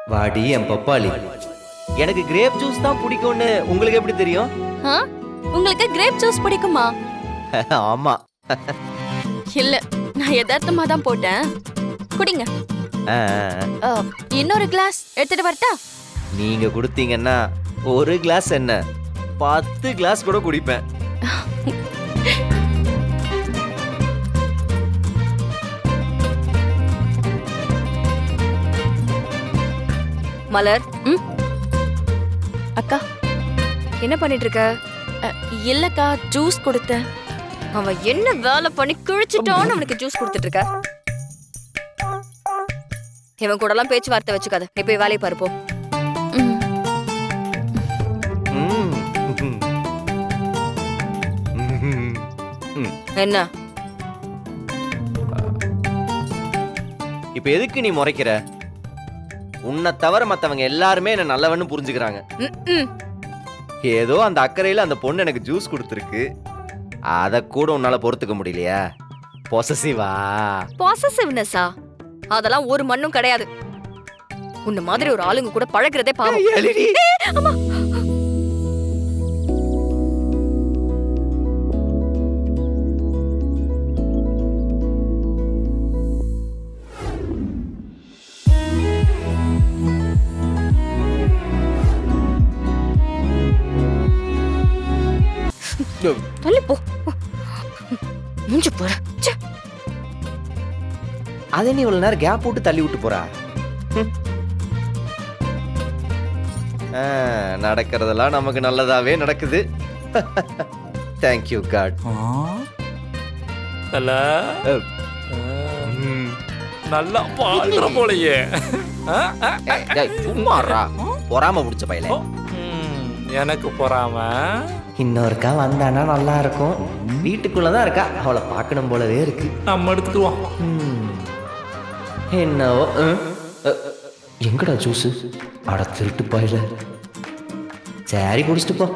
வாடி என் பப்பாளி. எனக்கு கிரேப் ஜூஸ் தான் பிடிக்கும்னு உங்களுக்கு எப்படி தெரியும்? ஆ? உங்களுக்கு கிரேப் ஜூஸ் பிடிக்குமா? ஆமா. இல்ல, நான் யதார்த்தமா தான் போட்டேன். குடிங்க. ஆ, ஆ, இன்னொரு கிளாஸ் எடுத்துட்டு வரட்டா? நீங்க கொடுத்தீங்கன்னா ஒரு கிளாஸ் என்ன 10 கிளாஸ் கூட குடிப்பேன். மலர், ம்? அக்கா என்ன பண்ணிட்டு இருக்க? அ, இல்லக்கா, ஜூஸ் கொடுத்தேன். அவன் என்ன வேலை பண்ணி கிழிச்சிட்டான்னு அவனுக்கு ஜூஸ் கொடுத்துட்டு இருக்க? இவன் கூட எல்லாம் பேச்சுவார்த்தை வச்சுக்காத. நீ போய் வேலையை பாரு போ. ம். ம். ம். என்ன? இப்ப எதுக்கு நீ முறைக்கிற? உன்னை தவிர மத்தவங்க எல்லாருமே என்ன நல்லவன்னு புரிஞ்சுக்கிறாங்க. ம்ம். ஏதோ அந்த அக்கறையில அந்த பொண்ணு எனக்கு ஜூஸ் கொடுத்துருக்கு. அத கூட உன்னால பொறுத்துக்க முடியலையா? பொசசிவா? பாசசிவ்னஸா? அதெல்லாம் ஒரு மண்ணும் கிடையாது. உன்ன மாதிரி ஒரு ஆளுங்க கூட பழகுறதே பாவம். எழிலி. அம்மா. தள்ளி போ. மூஞ்சி போற. ச்சே. அதை நீ இவ்வளவு நேரம் கேப் போட்டு தள்ளி விட்டு போறா? ம். நடக்கிறதெல்லாம் நமக்கு நல்லதாவே நடக்குது. Thank you God. தல நல்லா வாழ்ற போலயே. சும்மாறா பொறாம முடிச்ச பையல. எனக்கு பொறாம. இன்னொருக்கா வந்தானா நல்லா இருக்கும். வீட்டுக்குள்ளதான் இருக்கா, அவளை பார்க்கணும் போலவே இருக்கு. நம்ம எடுத்துக்குவோம். என்னவோ. எங்கடா ஜூஸ்? அட திருட்டு பாயில. சரி குடிச்சிட்டு போ.